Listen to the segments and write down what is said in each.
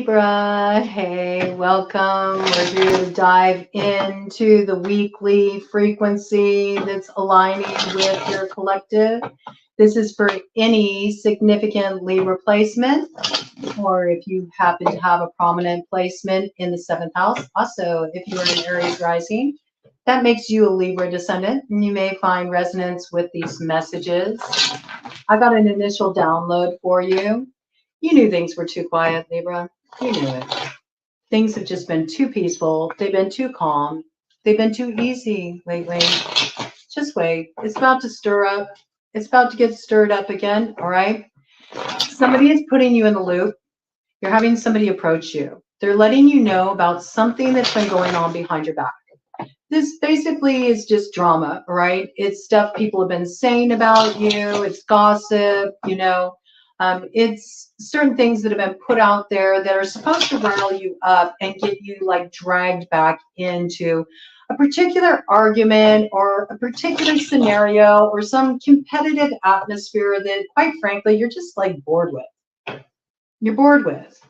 Libra, hey, welcome. We're here to dive into the weekly frequency that's aligning with your collective. This is for any significant Libra placement, or if you happen to have a prominent placement in the 7th house. Also, if you're an Aries rising, that makes you a Libra descendant, and you may find resonance with these messages. I got an initial download for you. You knew things were too quiet, Libra. You knew it. Things have just been too peaceful. They've been too calm. They've been too easy lately. Just wait. It's about to stir up. It's about to get stirred up again, all right? Somebody is putting you in the loop. You're having somebody approach you. They're letting you know about something that's been going on behind your back. This basically is just drama, right? It's stuff people have been saying about you. It's gossip, you know. It's certain things that have been put out there that are supposed to rile you up and get you like dragged back into a particular argument or a particular scenario or some competitive atmosphere that, quite frankly, you're just like bored with. You're bored with.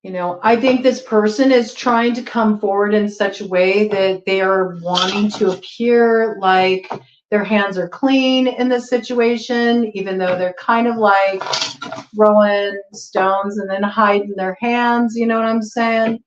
You know, I think this person is trying to come forward in such a way that they are wanting to appear like their hands are clean in this situation, even though they're kind of like throwing stones and then hiding their hands. You know what I'm saying?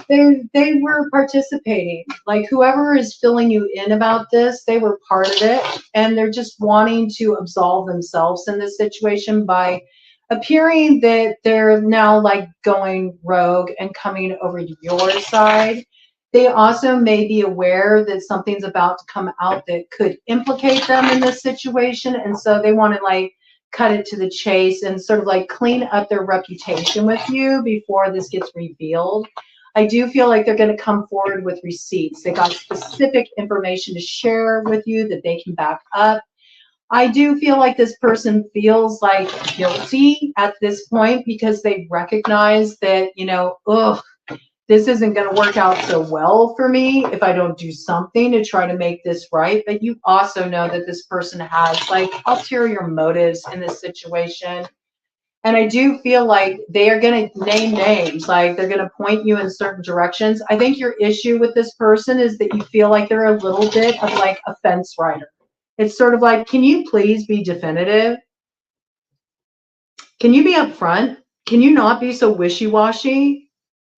They were participating. Like whoever is filling you in about this, they were part of it, and they're just wanting to absolve themselves in this situation by appearing that they're now like going rogue and coming over to your side. They also may be aware that something's about to come out that could implicate them in this situation. And so they want to like cut it to the chase and sort of like clean up their reputation with you before this gets revealed. I do feel like they're going to come forward with receipts. They got specific information to share with you that they can back up. I do feel like this person feels like guilty at this point because they recognize that, you know, ugh, this isn't going to work out so well for me if I don't do something to try to make this right. But you also know that this person has like ulterior motives in this situation. And I do feel like they are going to name names, like they're going to point you in certain directions. I think your issue with this person is that you feel like they're a little bit of like a fence rider. It's sort of like, can you please be definitive? Can you be upfront? Can you not be so wishy-washy?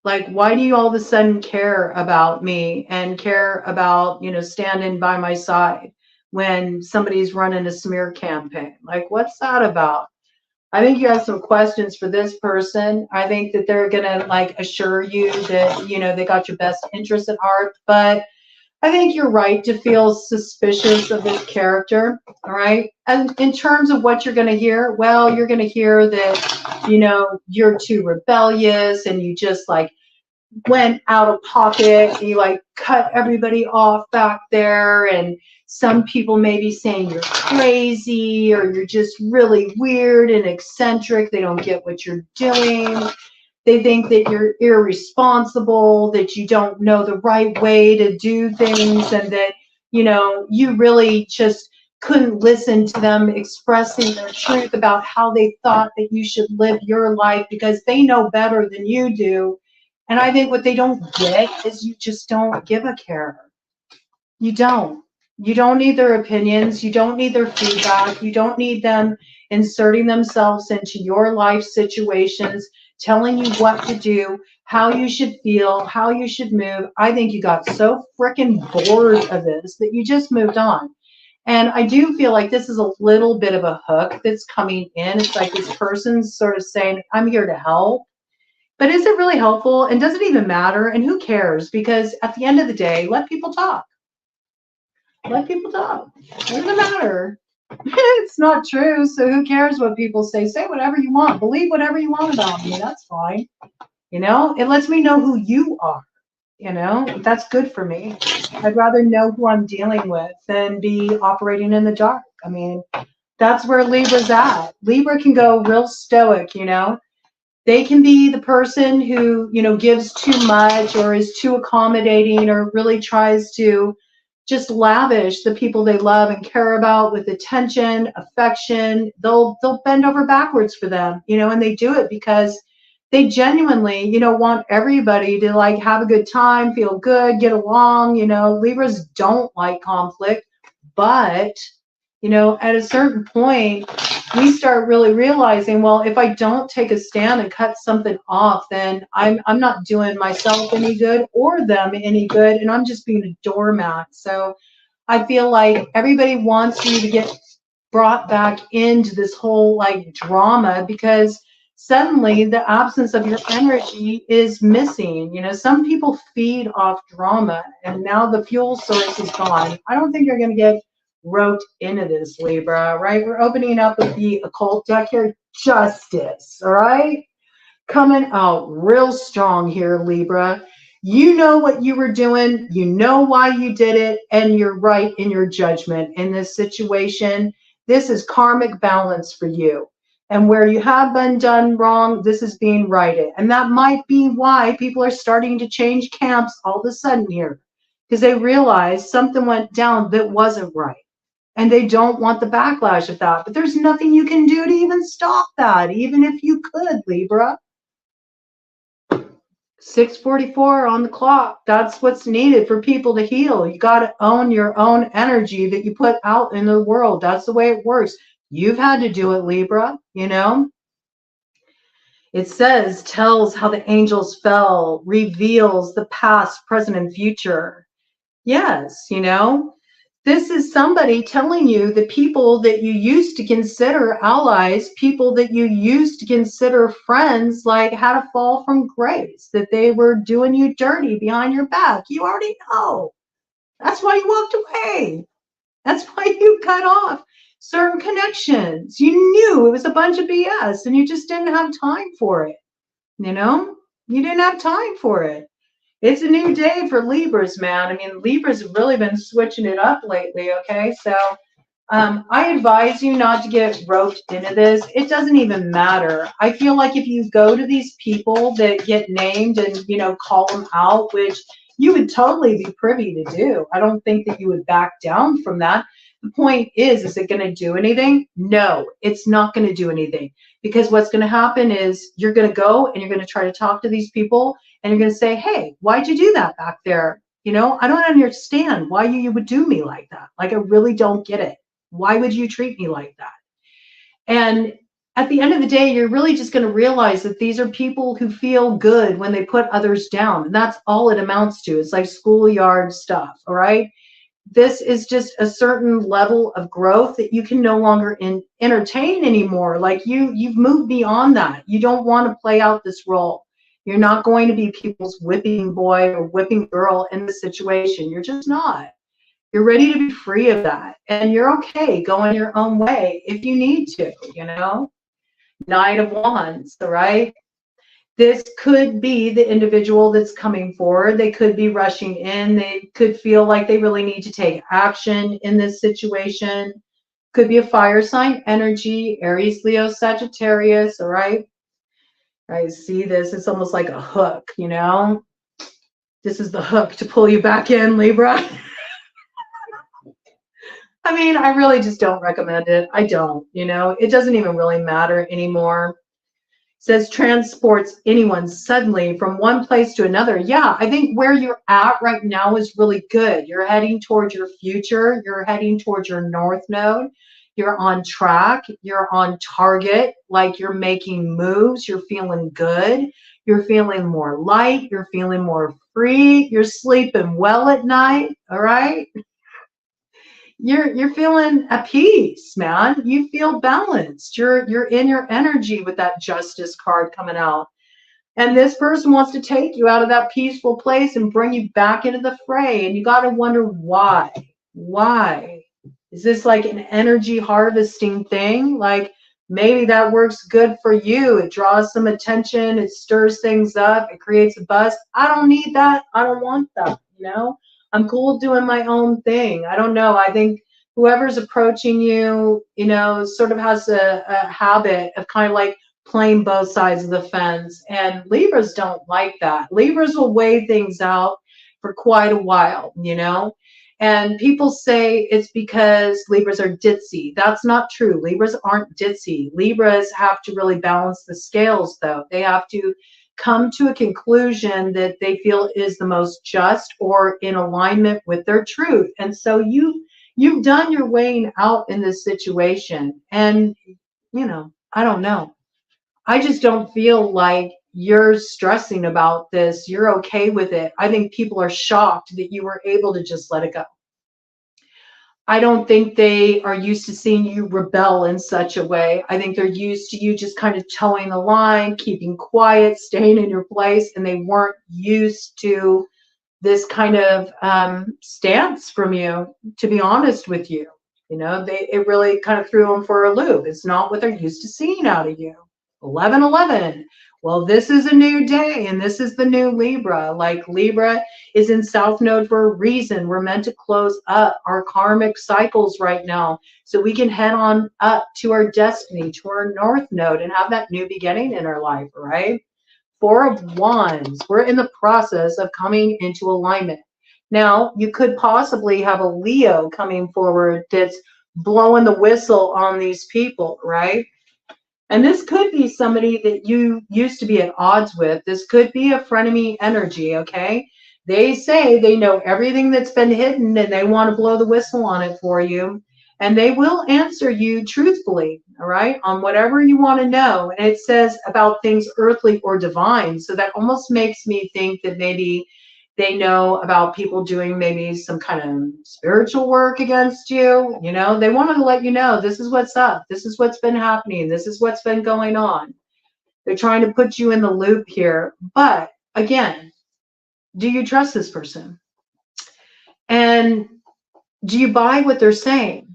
Like, why do you all of a sudden care about me and care about, you know, standing by my side when somebody's running a smear campaign? Like, what's that about? I think you have some questions for this person. I think that they're going to like assure you that, you know, they got your best interest at heart, but I think you're right to feel suspicious of this character, all right? And in terms of what you're going to hear, well, you're going to hear that, you know, you're too rebellious and you just like went out of pocket and you like cut everybody off back there. And some people may be saying you're crazy or you're just really weird and eccentric. They don't get what you're doing. They think that you're irresponsible, that you don't know the right way to do things, and that, you know, you really just couldn't listen to them expressing their truth about how they thought that you should live your life because they know better than you do. And I think what they don't get is you just don't give a care. You don't. You don't need their opinions. You don't need their feedback. You don't need them inserting themselves into your life situations, telling you what to do, how you should feel, how you should move. I think you got so freaking bored of this that you just moved on. And I do feel like this is a little bit of a hook that's coming in. It's like this person's sort of saying, I'm here to help. But is it really helpful? And does it even matter? And who cares? Because at the end of the day, let people talk. Let people talk. It doesn't matter. It's not true, so who cares what people say? Say whatever you want. Believe whatever you want about me. That's fine. You know, it lets me know who you are. You know, that's good for me. I'd rather know who I'm dealing with than be operating in the dark. I mean, that's where Libra's at. Libra can go real stoic, you know. They can be the person who, you know, gives too much or is too accommodating or really tries to, just lavish the people they love and care about with attention, affection. They'll bend over backwards for them, you know, and they do it because they genuinely, you know, want everybody to like have a good time, feel good, get along. You know, Libras don't like conflict, but you know, at a certain point, we start really realizing, well, if I don't take a stand and cut something off, then I'm not doing myself any good or them any good, and I'm just being a doormat. So I feel like everybody wants you to get brought back into this whole like drama, because suddenly the absence of your energy is missing. You know, some people feed off drama, and now the fuel source is gone. I don't think you're going to get roped into this, Libra, right? We're opening up with the occult deck here, Justice, all right? Coming out real strong here, Libra. You know what you were doing, you know why you did it, and you're right in your judgment in this situation. This is karmic balance for you. And where you have been done wrong, this is being righted. And that might be why people are starting to change camps all of a sudden here, because they realize something went down that wasn't right. And they don't want the backlash of that. But there's nothing you can do to even stop that, even if you could, Libra. 6:44 on the clock. That's what's needed for people to heal. You got to own your own energy that you put out in the world. That's the way it works. You've had to do it, Libra, you know. It says, tells how the angels fell, reveals the past, present, and future. Yes, you know. This is somebody telling you the people that you used to consider allies, people that you used to consider friends, like had a fall from grace, that they were doing you dirty behind your back. You already know. That's why you walked away. That's why you cut off certain connections. You knew it was a bunch of BS and you just didn't have time for it. You know, you didn't have time for it. It's a new day for Libras, man. I mean, Libras have really been switching it up lately, okay? So I advise you not to get roped into this. It doesn't even matter. I feel like if you go to these people that get named and, you know, call them out, which you would totally be privy to do. I don't think that you would back down from that. The point is it going to do anything? No, it's not going to do anything. Because what's going to happen is you're going to go and you're going to try to talk to these people and you're going to say, hey, why'd you do that back there? You know, I don't understand why you would do me like that. Like, I really don't get it. Why would you treat me like that? And at the end of the day, you're really just going to realize that these are people who feel good when they put others down. And that's all it amounts to. It's like schoolyard stuff, all right? This is just a certain level of growth that you can no longer entertain anymore. Like you've moved beyond that. You don't want to play out this role. You're not going to be people's whipping boy or whipping girl in the situation. You're just not. You're ready to be free of that. And you're okay going your own way if you need to, you know? Knight of Wands, all right? This could be the individual that's coming forward. They could be rushing in. They could feel like they really need to take action in this situation. Could be a fire sign energy, Aries, Leo, Sagittarius, all right? I see this. It's almost like a hook, you know? This is the hook to pull you back in, Libra. I mean, I really just don't recommend it. I don't, you know? It doesn't even really matter anymore. Says transports anyone suddenly from one place to another. Yeah, I think where you're at right now is really good. You're heading towards your future. You're heading towards your north node. You're on track. You're on target. Like you're making moves. You're feeling good. You're feeling more light. You're feeling more free. You're sleeping well at night. All right. You're feeling at peace, man. You feel balanced. You're in your energy with that Justice card coming out. And this person wants to take you out of that peaceful place and bring you back into the fray. And you got to wonder why. Why? Is this like an energy harvesting thing? Like maybe that works good for you. It draws some attention. It stirs things up. It creates a buzz. I don't need that. I don't want that, you know? I'm cool doing my own thing. I don't know. I think whoever's approaching you, you know, sort of has a habit of kind of like playing both sides of the fence. And Libras don't like that. Libras will weigh things out for quite a while, you know. And people say it's because Libras are ditzy. That's not true. Libras aren't ditzy. Libras have to really balance the scales, though. They have to come to a conclusion that they feel is the most just or in alignment with their truth. And so you've done your weighing out in this situation. And, you know, I don't know. I just don't feel like you're stressing about this. You're okay with it. I think people are shocked that you were able to just let it go. I don't think they are used to seeing you rebel in such a way. I think they're used to you just kind of towing the line, keeping quiet, staying in your place, and they weren't used to this kind of stance from you, to be honest with you. You know, it really kind of threw them for a loop. It's not what they're used to seeing out of you. 11-11. Well, this is a new day, and this is the new Libra. Like, Libra is in South Node for a reason. We're meant to close up our karmic cycles right now so we can head on up to our destiny, to our North Node, and have that new beginning in our life, right? 4 of Wands. We're in the process of coming into alignment. Now, you could possibly have a Leo coming forward that's blowing the whistle on these people, right? And this could be somebody that you used to be at odds with. This could be a frenemy energy, okay? They say they know everything that's been hidden and they want to blow the whistle on it for you. And they will answer you truthfully, all right, on whatever you want to know. And it says about things earthly or divine. So that almost makes me think that maybe they know about people doing maybe some kind of spiritual work against you. You know, they want to let you know this is what's up. This is what's been happening. This is what's been going on. They're trying to put you in the loop here. But again, do you trust this person? And do you buy what they're saying?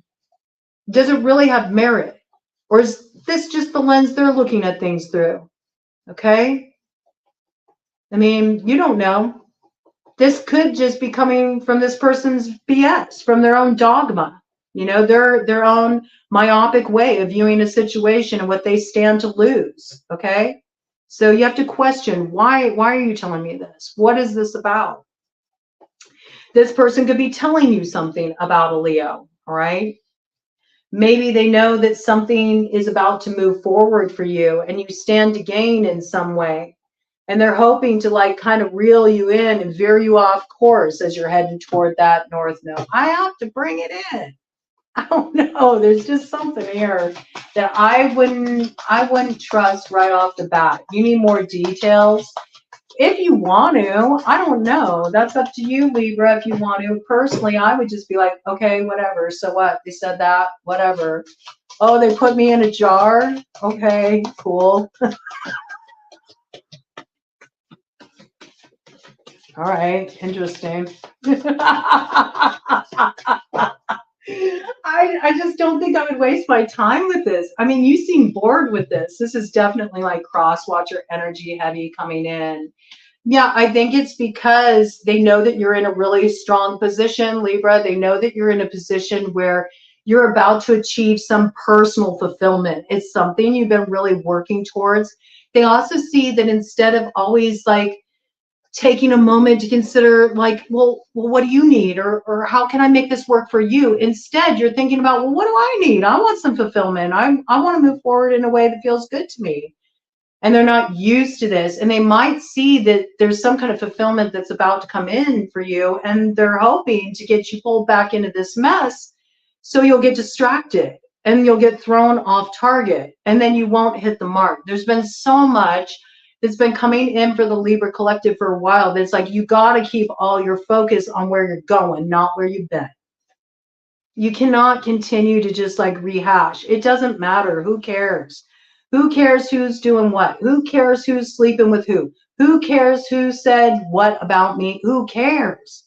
Does it really have merit? Or is this just the lens they're looking at things through? Okay? I mean, you don't know. This could just be coming from this person's BS, from their own dogma, you know, their own myopic way of viewing a situation and what they stand to lose, okay? So you have to question, why are you telling me this? What is this about? This person could be telling you something about a Leo, all right? Maybe they know that something is about to move forward for you and you stand to gain in some way. And they're hoping to like kind of reel you in and veer you off course as you're heading toward that North Node. I have to bring it in. I don't know. There's just something here that I wouldn't trust right off the bat. You need more details. If you want to, I don't know. That's up to you, Libra, if you want to. Personally, I would just be like, okay, whatever. So what? They said that, whatever. Oh, they put me in a jar? Okay, cool. All right, interesting. I just don't think I would waste my time with this. I mean, you seem bored with this. This is definitely like cross-watcher energy heavy coming in. Yeah, I think it's because they know that you're in a really strong position, Libra. They know that you're in a position where you're about to achieve some personal fulfillment. It's something you've been really working towards. They also see that instead of always like taking a moment to consider like, well, what do you need? Or how can I make this work for you? Instead, you're thinking about, well, what do I need? I want some fulfillment. I want to move forward in a way that feels good to me. And they're not used to this. And they might see that there's some kind of fulfillment that's about to come in for you. And they're hoping to get you pulled back into this mess so you'll get distracted and you'll get thrown off target. And then you won't hit the mark. There's been so much that's been coming in for the Libra collective for a while. That's like, you got to keep all your focus on where you're going, not where you've been. You cannot continue to just like rehash. It doesn't matter. Who cares? Who cares who's doing what? Who cares who's sleeping with who? Who cares who said what about me? Who cares?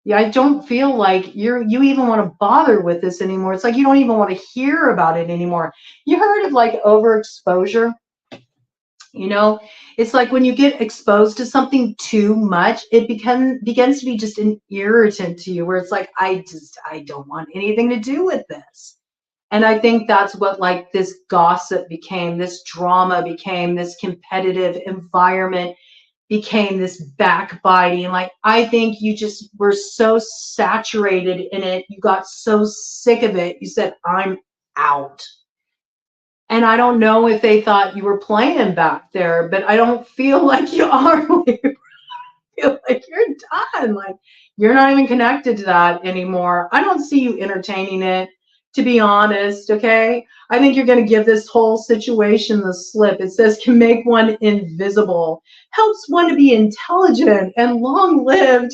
Yeah, I don't feel like you even want to bother with this anymore. It's like you don't even want to hear about it anymore. You heard of like overexposure? You know, it's like when you get exposed to something too much, it begins to be just an irritant to you, where it's like, I don't want anything to do with this. And I think that's what like this gossip became, this drama became, this competitive environment became this backbiting. Like, I think you just were so saturated in it. You got so sick of it. You said, I'm out. And I don't know if they thought you were playing back there, but I don't feel like you are. I feel like you're done. Like, you're not even connected to that anymore. I don't see you entertaining it, to be honest, okay? I think you're going to give this whole situation the slip. It says can make one invisible, helps one to be intelligent and long-lived,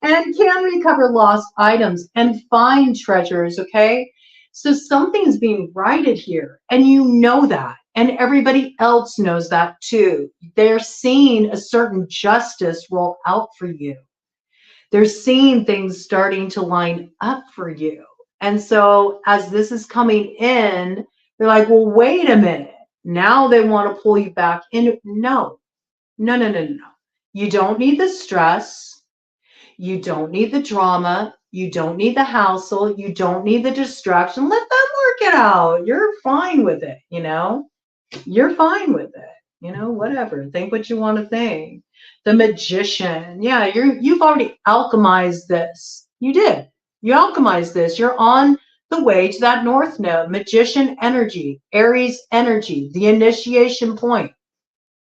and can recover lost items and find treasures, okay? So something is being righted here, and you know that, and everybody else knows that too. They're seeing a certain justice roll out for you. They're seeing things starting to line up for you. And so as this is coming in, they're like, well, wait a minute. Now they want to pull you back in. No, no, no, no, no. You don't need the stress. You don't need the drama. You don't need the hassle. You don't need the distraction. Let them work it out. You're fine with it, you know? You're fine with it. You know, whatever. Think what you want to think. The Magician. Yeah, you've already alchemized this. You did. You alchemized this. You're on the way to that North Node. Magician energy, Aries energy, the initiation point.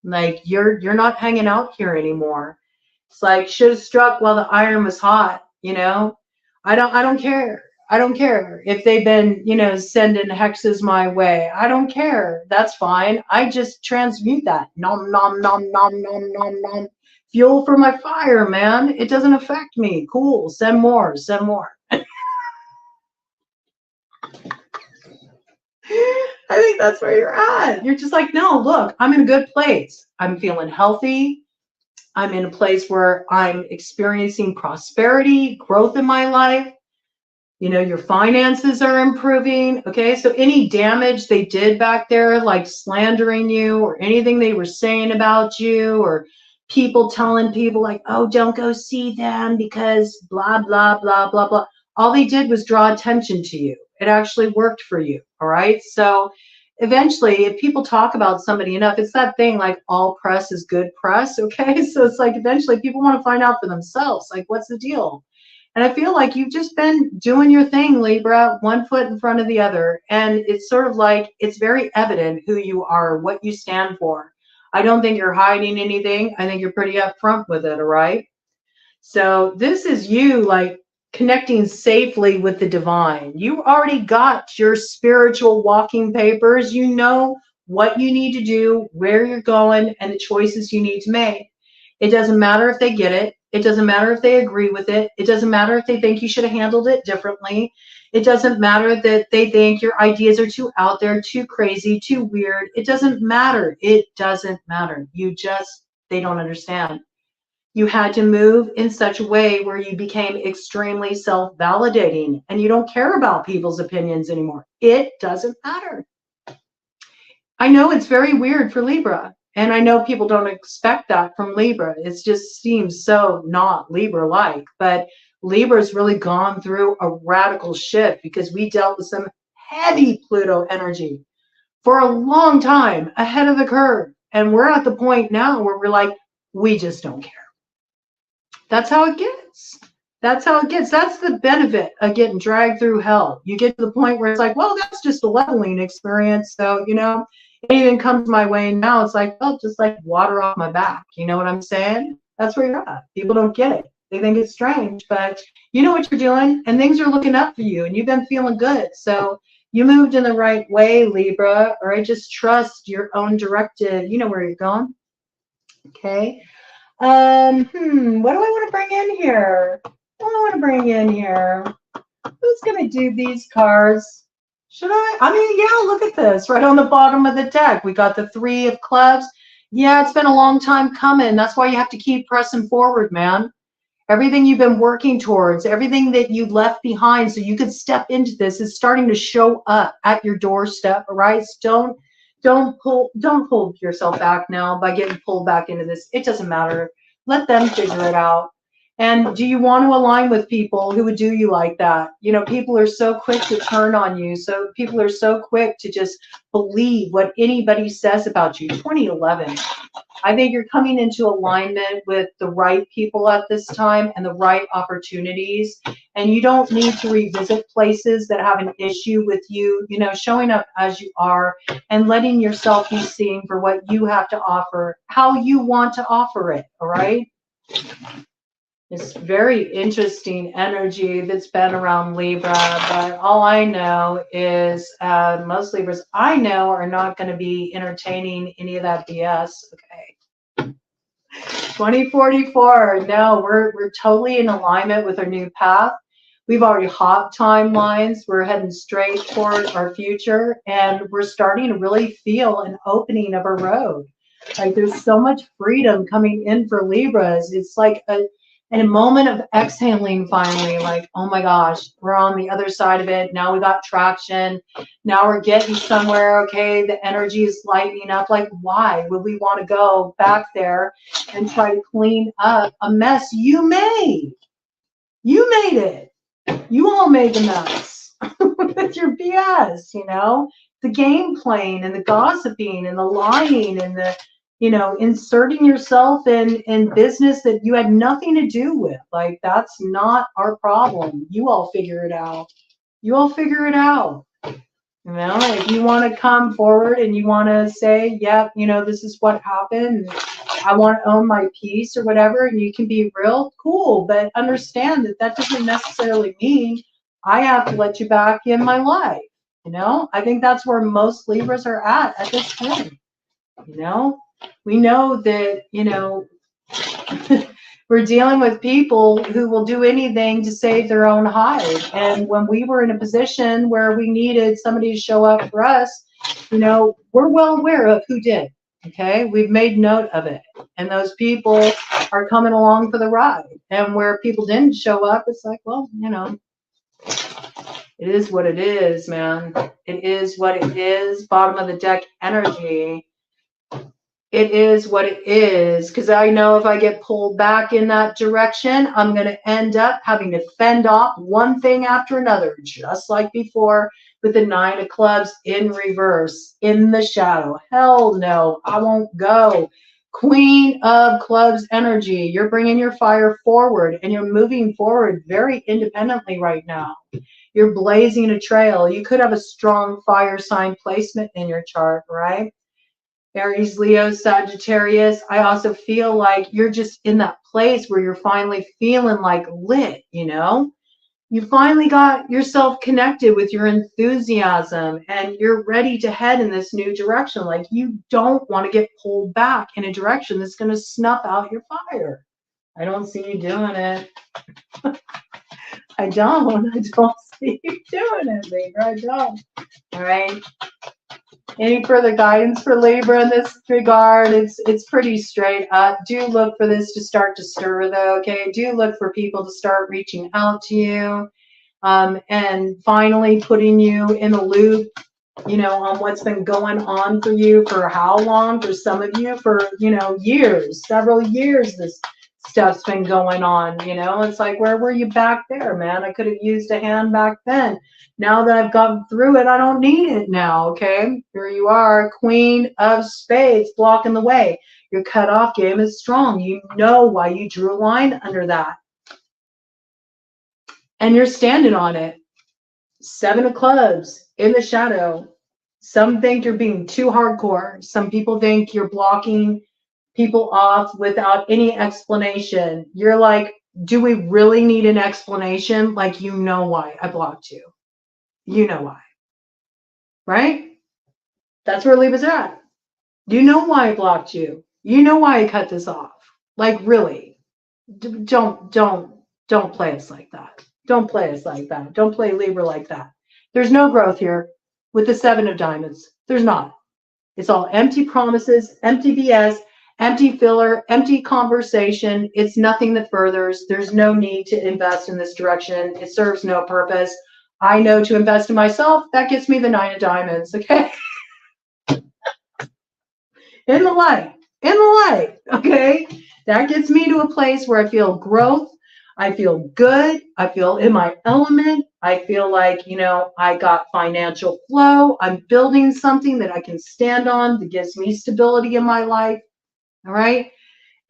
Like you're not hanging out here anymore. It's like should have struck while the iron was hot, you know? I don't care. I don't care if they've been, you know, sending hexes my way. I don't care. That's fine. I just transmute that. Nom, nom, nom, nom, nom, nom, nom. Fuel for my fire, man. It doesn't affect me. Cool. Send more. Send more. I think that's where you're at. You're just like, no, look, I'm in a good place. I'm feeling healthy. I'm in a place where I'm experiencing prosperity, growth in my life. You know, your finances are improving. Okay. So any damage they did back there, like slandering you or anything they were saying about you, or people telling people like, oh, don't go see them because blah, blah, blah, blah, blah. All they did was draw attention to you. It actually worked for you. All right. So eventually, if people talk about somebody enough, it's that thing like all press is good press. Okay. So it's like eventually people want to find out for themselves, like, what's the deal? And I feel like you've just been doing your thing, Libra, one foot in front of the other. And it's sort of like, it's very evident who you are, what you stand for. I don't think you're hiding anything. I think you're pretty upfront with it, all right? So this is you like connecting safely with the divine. You already got your spiritual walking papers. You know what you need to do, where you're going, and the choices you need to make. It doesn't matter if they get it. It doesn't matter if they agree with it. It doesn't matter if they think you should have handled it differently. It doesn't matter that they think your ideas are too out there, too crazy, too weird. It doesn't matter. It doesn't matter. They don't understand. You had to move in such a way where you became extremely self-validating and you don't care about people's opinions anymore. It doesn't matter. I know it's very weird for Libra. And I know people don't expect that from Libra. It just seems so not Libra-like. But Libra's really gone through a radical shift because we dealt with some heavy Pluto energy for a long time ahead of the curve. And we're at the point now where we're like, we just don't care. That's how it gets. That's how it gets. That's the benefit of getting dragged through hell. You get to the point where it's like, well, that's just a leveling experience. So, you know, anything comes my way now, it's like, well, just like water off my back. You know what I'm saying? That's where you're at. People don't get it. They think it's strange, but you know what you're doing, and things are looking up for you, and you've been feeling good. So you moved in the right way, Libra, or I just trust your own directive. You know where you're going. Okay. What do I want to bring in here? What do I want to bring in here? Who's going to do these cards? Should I? I mean, yeah, look at this. Right on the bottom of the deck, we got the 3 of clubs. Yeah, it's been a long time coming. That's why you have to keep pressing forward, man. Everything you've been working towards, everything that you left behind so you could step into this is starting to show up at your doorstep, all right? So don't hold yourself back now by getting pulled back into this. It doesn't matter. Let them figure it out. And do you want to align with people who would do you like that? You know, people are so quick to turn on you. So people are so quick to just believe what anybody says about you. 2011. I think you're coming into alignment with the right people at this time and the right opportunities. And you don't need to revisit places that have an issue with you, you know, showing up as you are and letting yourself be seen for what you have to offer, how you want to offer it, all right? It's very interesting energy that's been around Libra, but all I know is most Libras I know are not going to be entertaining any of that BS, okay? 2044, no, we're totally in alignment with our new path. We've already hopped timelines. We're heading straight toward our future, and we're starting to really feel an opening of a road. Like there's so much freedom coming in for Libras. It's like a moment of exhaling finally, like, oh my gosh, we're on the other side of it. Now we got traction. Now we're getting somewhere. Okay, the energy is lightening up. Like, why would we want to go back there and try to clean up a mess you made? You made it. You all made the mess with your BS, you know, the game playing and the gossiping and the lying and the, you know, inserting yourself in business that you had nothing to do with. Like, that's not our problem. You all figure it out. You all figure it out. You know, if you want to come forward and you want to say, yeah, you know, this is what happened. I want to own my piece or whatever, and you can be real, cool. But understand that that doesn't necessarily mean I have to let you back in my life. You know, I think that's where most Libras are at this point. You know, we know that, you know, we're dealing with people who will do anything to save their own hide. And when we were in a position where we needed somebody to show up for us, you know, we're well aware of who did. Okay, we've made note of it. And those people are coming along for the ride. And where people didn't show up, it's like, well, you know, it is what it is, man. It is what it is. Bottom of the deck energy. It is what it is, because I know if I get pulled back in that direction, I'm going to end up having to fend off one thing after another, just like before with the 9 of clubs in reverse, in the shadow. Hell no, I won't go. Queen of clubs energy. You're bringing your fire forward, and you're moving forward very independently right now. You're blazing a trail. You could have a strong fire sign placement in your chart, right? Aries, Leo, Sagittarius. I also feel like you're just in that place where you're finally feeling like lit, you know? You finally got yourself connected with your enthusiasm and you're ready to head in this new direction. Like you don't want to get pulled back in a direction that's going to snuff out your fire. I don't see you doing it. I don't see you doing it, Libra. I don't. All right. Any further guidance for Libra in this regard? It's pretty straight up. Do look for this to start to stir, though, okay? Do look for people to start reaching out to you and finally putting you in the loop, you know, on what's been going on for you for how long? For some of you, for, you know, years, several years this stuff's been going on, you know? It's like, where were you back there, man? I could have used a hand back then. Now that I've gone through it, I don't need it now, okay? Here you are, Queen of Spades, blocking the way. Your cutoff game is strong. You know why you drew a line under that. And you're standing on it. 7 of clubs in the shadow. Some think you're being too hardcore. Some people think you're blocking people off without any explanation. You're like, do we really need an explanation? Like, you know why I blocked you. You know why, right? That's where Libra's at. You know why I blocked you. You know why I cut this off. Like, really, don't play us like that. Don't play us like that. Don't play Libra like that. There's no growth here with the 7 of diamonds. There's not. It's all empty promises, empty BS, empty filler, empty conversation. It's nothing that furthers. There's no need to invest in this direction. It serves no purpose. I know to invest in myself, that gets me the 9 of diamonds, okay? In the light, okay? That gets me to a place where I feel growth, I feel good. I feel in my element. I feel like, you know, I got financial flow. I'm building something that I can stand on that gives me stability in my life. All right.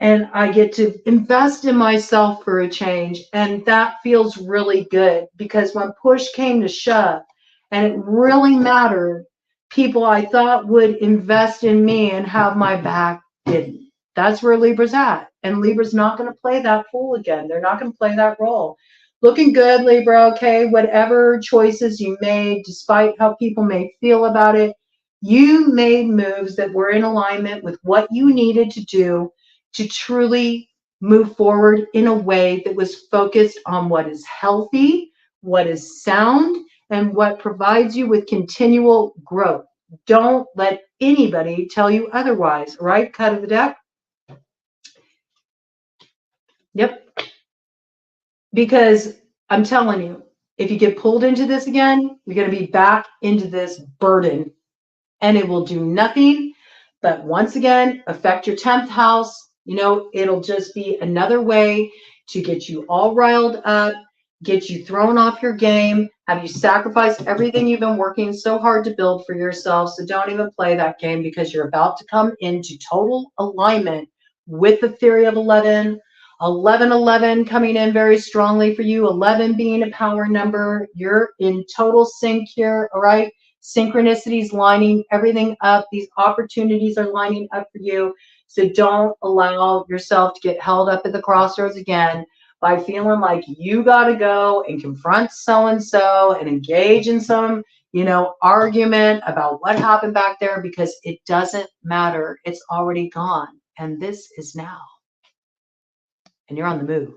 And I get to invest in myself for a change. And that feels really good because when push came to shove and it really mattered, people I thought would invest in me and have my back didn't. That's where Libra's at. And Libra's not going to play that fool again. They're not going to play that role. Looking good, Libra, okay? Whatever choices you made, despite how people may feel about it, you made moves that were in alignment with what you needed to do to truly move forward in a way that was focused on what is healthy, what is sound, and what provides you with continual growth. Don't let anybody tell you otherwise, right? Cut of the deck. Yep. Because I'm telling you, if you get pulled into this again, you're going to be back into this burden, and it will do nothing but once again affect your 10th house. You know, it'll just be another way to get you all riled up, get you thrown off your game, have you sacrificed everything you've been working so hard to build for yourself. So don't even play that game, because you're about to come into total alignment with the theory of 11. 11 coming in very strongly for you. 11 being a power number. You're in total sync here, all right? Synchronicities lining everything up. These opportunities are lining up for you. So don't allow yourself to get held up at the crossroads again by feeling like you got to go and confront so-and-so and engage in some, you know, argument about what happened back there, because it doesn't matter. It's already gone. And this is now. And you're on the move.